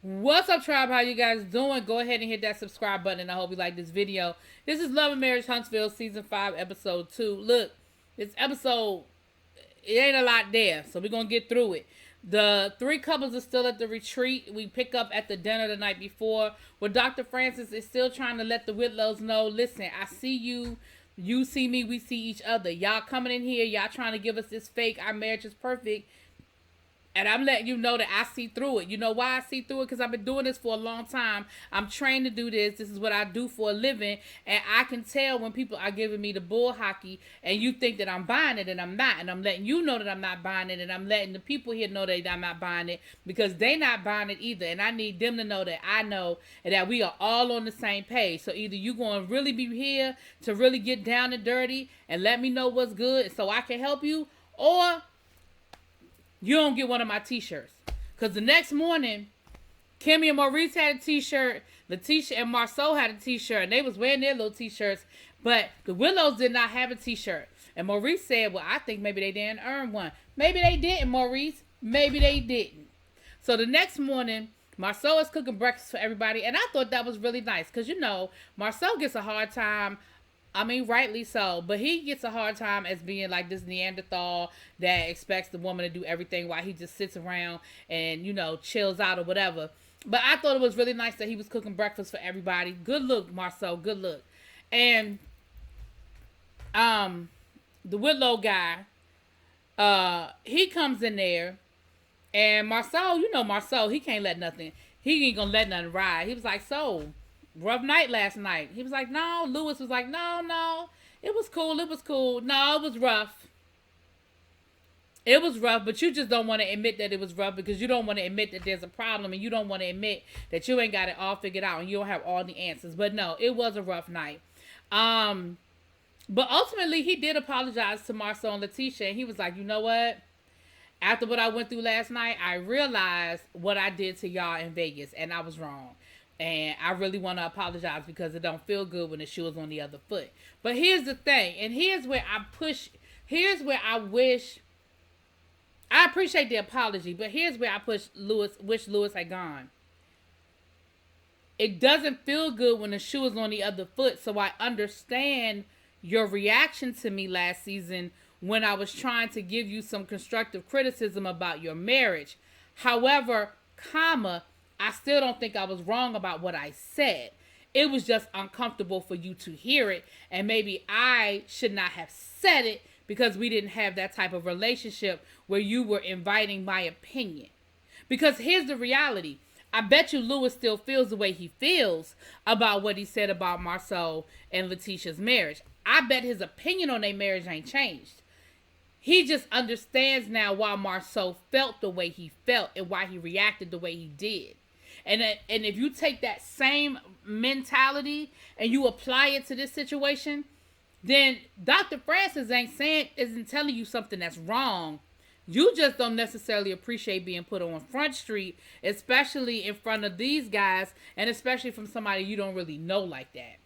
What's up, tribe? How you guys doing? Go ahead and hit that subscribe button, and I hope you like this video. This is Love and Marriage Huntsville, Season 5, Episode 2. Look, this episode, it ain't a lot there, so we're going to get through it. The three couples are still at the retreat. We pick up at the dinner the night before, where Dr. Francis is still trying to let the Whitlows know, listen, I see you. You see me, we see each other. Y'all coming in here, y'all trying to give us this fake, our marriage is perfect. And I'm letting you know that I see through it. You know why I see through it? Because I've been doing this for a long time. I'm trained to do this. This is what I do for a living. And I can tell when people are giving me the bull hockey and you think that I'm buying it and I'm not. And I'm letting you know that I'm not buying it. And I'm letting the people here know that I'm not buying it because they not buying it either. And I need them to know that I know and that we are all on the same page. So either you going to really be here to really get down and dirty and let me know what's good so I can help you, or you don't get one of my t-shirts. Because the next morning, Kimmy and Maurice had a t-shirt. Letitia and Marceau had a t-shirt. And they was wearing their little t-shirts. But the Willows did not have a t-shirt. And Maurice said, well, I think maybe they didn't earn one. Maybe they didn't, Maurice. Maybe they didn't. So the next morning, Marceau is cooking breakfast for everybody. And I thought that was really nice. Because, you know, Marceau gets a hard time. I mean, rightly so, but he gets a hard time as being like this Neanderthal that expects the woman to do everything while he just sits around and, you know, chills out or whatever. But I thought it was really nice that he was cooking breakfast for everybody. Good look, Marceau, good look. And the Whitlow guy, he comes in there, and Marceau, you know Marceau, he can't let nothing, he ain't gonna let nothing ride. He was like, so rough night last night. He was like, no. Lewis was like, no. It was cool. No, it was rough. It was rough, but you just don't want to admit that it was rough because you don't want to admit that there's a problem and you don't want to admit that you ain't got it all figured out and you don't have all the answers. But no, it was a rough night. But ultimately, he did apologize to Marceau and Letitia, and he was like, you know what? After what I went through last night, I realized what I did to y'all in Vegas, and I was wrong. And I really want to apologize because it don't feel good when the shoe is on the other foot. But here's the thing, and here's where I wish, I appreciate the apology, but here's where I wish Lewis had gone. It doesn't feel good when the shoe is on the other foot, so I understand your reaction to me last season when I was trying to give you some constructive criticism about your marriage. However, I still don't think I was wrong about what I said. It was just uncomfortable for you to hear it. And maybe I should not have said it because we didn't have that type of relationship where you were inviting my opinion. Because here's the reality. I bet you Lewis still feels the way he feels about what he said about Marceau and Letitia's marriage. I bet his opinion on their marriage ain't changed. He just understands now why Marceau felt the way he felt and why he reacted the way he did. And if you take that same mentality and you apply it to this situation, then Dr. Francis isn't telling you something that's wrong. You just don't necessarily appreciate being put on Front Street, especially in front of these guys, and especially from somebody you don't really know like that.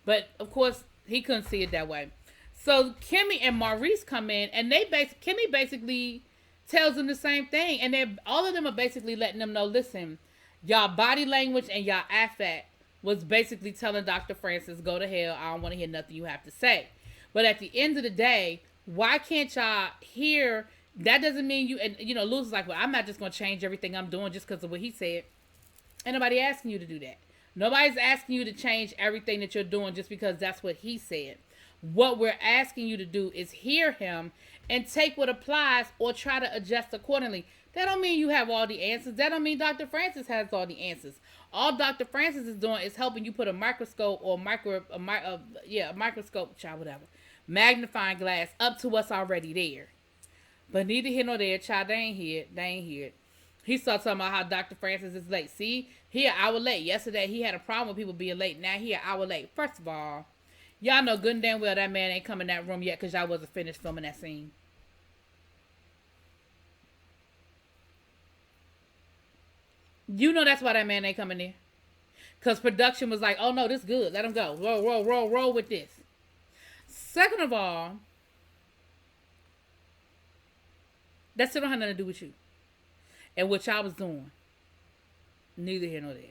But of course, he couldn't see it that way. So Kimmy and Maurice come in, and Kimmy basically tells them the same thing, and all of them are basically letting them know, listen, y'all body language and y'all affect was basically telling Dr. Francis, go to hell, I don't want to hear nothing you have to say. But at the end of the day, why can't y'all hear, that doesn't mean you, and you know, Lewis is like, well, I'm not just going to change everything I'm doing just because of what he said. Ain't nobody asking you to do that. Nobody's asking you to change everything that you're doing just because that's what he said. What we're asking you to do is hear him and take what applies or try to adjust accordingly. That don't mean you have all the answers. That don't mean Dr. Francis has all the answers. All Dr. Francis is doing is helping you put a microscope or a microscope, child, whatever, magnifying glass up to what's already there. But neither here nor there, child, they ain't here. He started talking about how Dr. Francis is late. See, he an hour late. Yesterday, he had a problem with people being late. Now he an hour late. First of all, y'all know good and damn well that man ain't come in that room yet because y'all wasn't finished filming that scene. You know that's why that man ain't coming there. Because production was like, oh no, this good. Let him go. Roll with this. Second of all, that still don't have nothing to do with you and what y'all was doing. Neither here nor there.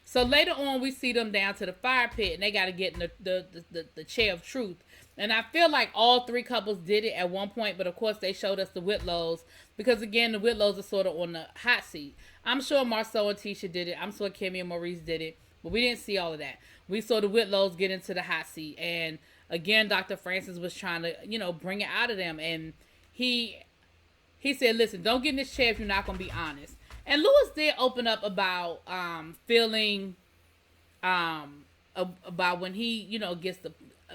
So later on, we see them down to the fire pit, and they got to get in the chair of truth. And I feel like all three couples did it at one point, but of course they showed us the Whitlows because again, the Whitlows are sort of on the hot seat. I'm sure Marceau and Tisha did it. I'm sure Kimmy and Maurice did it, but we didn't see all of that. We saw the Whitlows get into the hot seat, and again, Dr. Francis was trying to, bring it out of them, and he said, "Listen, don't get in this chair if you're not gonna be honest." And Lewis did open up about feeling about when he, gets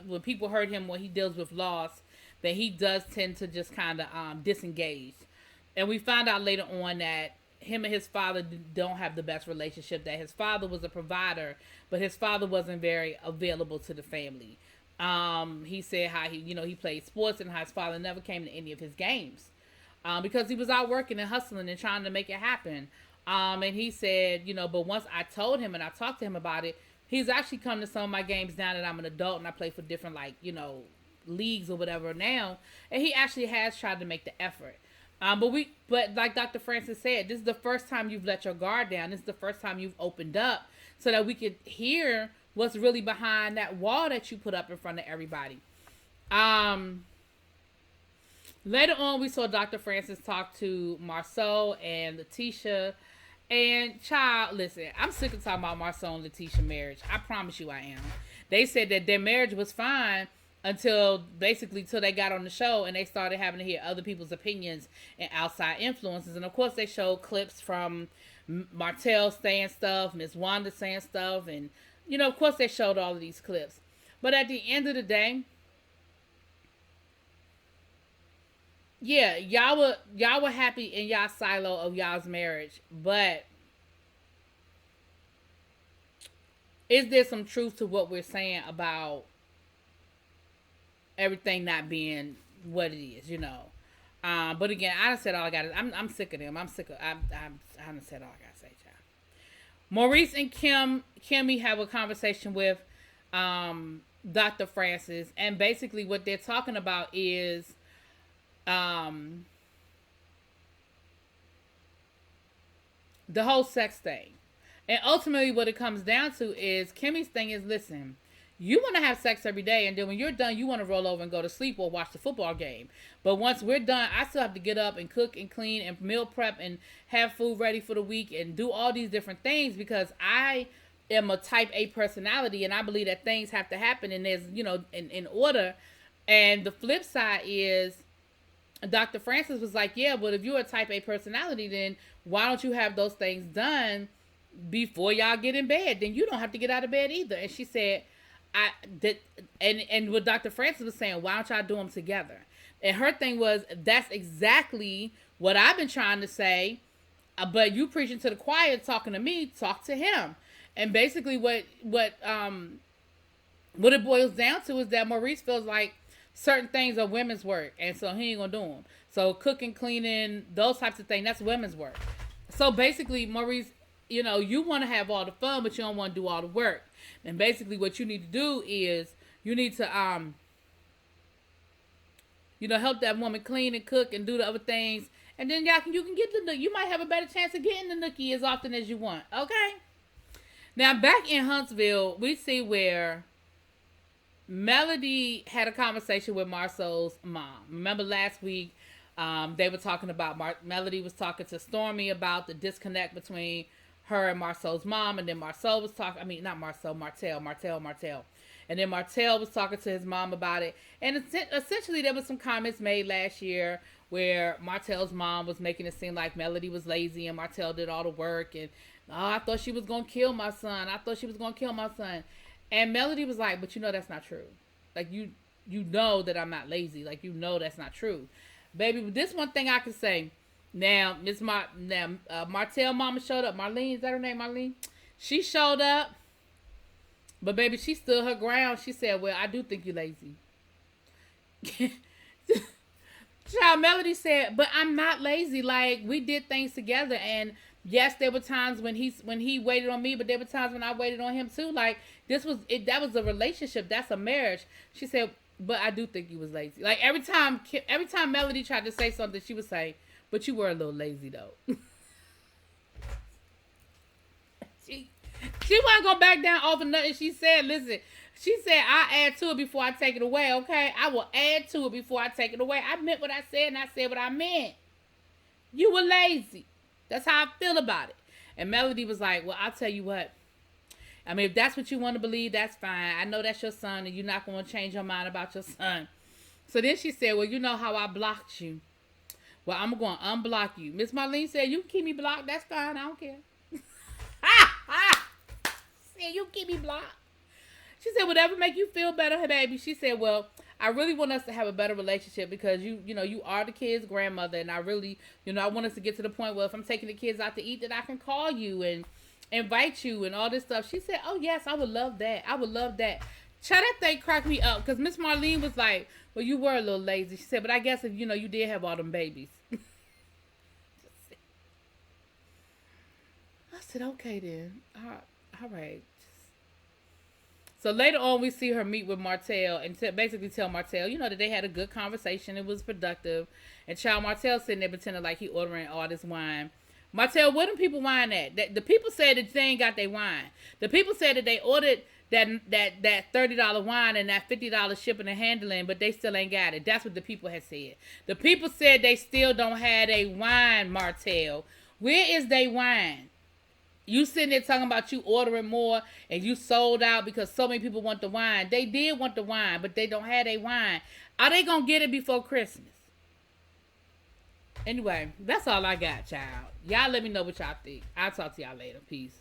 when people hurt him, when he deals with loss, that he does tend to just kind of disengage. And we found out later on that him and his father don't have the best relationship, that his father was a provider, but his father wasn't very available to the family. He said how he played sports and how his father never came to any of his games. Because he was out working and hustling and trying to make it happen. And he said, but once I told him and I talked to him about it, he's actually come to some of my games now that I'm an adult and I play for different, leagues or whatever now. And he actually has tried to make the effort. But like Dr. Francis said, this is the first time you've let your guard down. This is the first time you've opened up so that we could hear what's really behind that wall that you put up in front of everybody. Later on, we saw Dr. Francis talk to Marceau and Letitia. And, child, listen, I'm sick of talking about Marceau and Letitia marriage. I promise you I am. They said that their marriage was fine until they got on the show and they started having to hear other people's opinions and outside influences. And, of course, they showed clips from Martell saying stuff, Miss Wanda saying stuff. And, of course, they showed all of these clips. But at the end of the day, yeah, y'all were happy in y'all silo of y'all's marriage, but is there some truth to what we're saying about everything not being what it is, But again, I done said all I got. I'm sick of them. I done said all I gotta say, child. Maurice and Kimmy have a conversation with Dr. Francis, and basically what they're talking about is the whole sex thing. And ultimately what it comes down to is Kimmy's thing is, listen, you want to have sex every day, and then when you're done, you want to roll over and go to sleep or watch the football game. But once we're done, I still have to get up and cook and clean and meal prep and have food ready for the week and do all these different things because I am a type A personality and I believe that things have to happen and there's, in order. And the flip side is Dr. Francis was like, yeah, but if you're a type A personality, then why don't you have those things done before y'all get in bed? Then you don't have to get out of bed either. And she said, and what Dr. Francis was saying, why don't y'all do them together? And her thing was, that's exactly what I've been trying to say, but you preaching to the choir, talking to me, talk to him. And basically what it boils down to is that Maurice feels like certain things are women's work, and so he ain't gonna do them. So cooking, cleaning, those types of things, that's women's work. So basically, Maurice, you want to have all the fun, but you don't want to do all the work. And basically what you need to do is you need to, help that woman clean and cook and do the other things. And then you can get you might have a better chance of getting the nookie as often as you want. Okay. Now back in Huntsville, we see where Melody had a conversation with Marceau's mom. Remember last week, they were talking about, Melody was talking to Stormy about the disconnect between her and Marceau's mom, and then Martell. And then Martell was talking to his mom about it. And essentially there was some comments made last year where Martell's mom was making it seem like Melody was lazy and Martell did all the work. And, I thought she was going to kill my son. And Melody was like, but that's not true. Like, you know that I'm not lazy. Like, that's not true. Baby, this one thing I can say. Now, Martell mama showed up. Marlene, is that her name, Marlene? She showed up. But, baby, she stood her ground. She said, well, I do think you're lazy. Child, Melody said, but I'm not lazy. Like, we did things together. And, yes, there were times when he waited on me, but there were times when I waited on him, too. Like, that was a relationship. That's a marriage. She said, but I do think you was lazy. Like, every time Melody tried to say something, she would say, but you were a little lazy, though. She wasn't gonna back down off of nothing she said. Listen, she said, I'll add to it before I take it away, okay? I will add to it before I take it away. I meant what I said, and I said what I meant. You were lazy. That's how I feel about it. And Melody was like, well, I'll tell you what. I mean, if that's what you want to believe, that's fine. I know that's your son, and you're not going to change your mind about your son. So then she said, well, you know how I blocked you. Well, I'm going to unblock you. Miss Marlene said, you can keep me blocked. That's fine. I don't care. Said, you keep me blocked. She said, whatever make you feel better, hey, baby. She said, well, I really want us to have a better relationship because you know, you are the kids' grandmother, and I really, you know, I want us to get to the point where if I'm taking the kids out to eat, that I can call you and invite you and all this stuff. She said, oh, yes, I would love that. I would love that. Child, that thing cracked me up because Miss Marlene was like, well, you were a little lazy. She said, but I guess if, you know, you did have all them babies. I said, okay, then. All right. So later on, we see her meet with Martell and basically tell Martell, you know, that they had a good conversation. It was productive. And Child Martell sitting there pretending like he ordering all this wine. Martell, where them people wine at? The people said that they ain't got their wine. The people said that they ordered that $30 wine and that $50 shipping and handling, but they still ain't got it. That's what the people had said. The people said they still don't have a wine, Martell. Where is they wine? You sitting there talking about you ordering more and you sold out because so many people want the wine. They did want the wine, but they don't have a wine. Are they going to get it before Christmas? Anyway, that's all I got, child. Y'all let me know what y'all think. I'll talk to y'all later. Peace.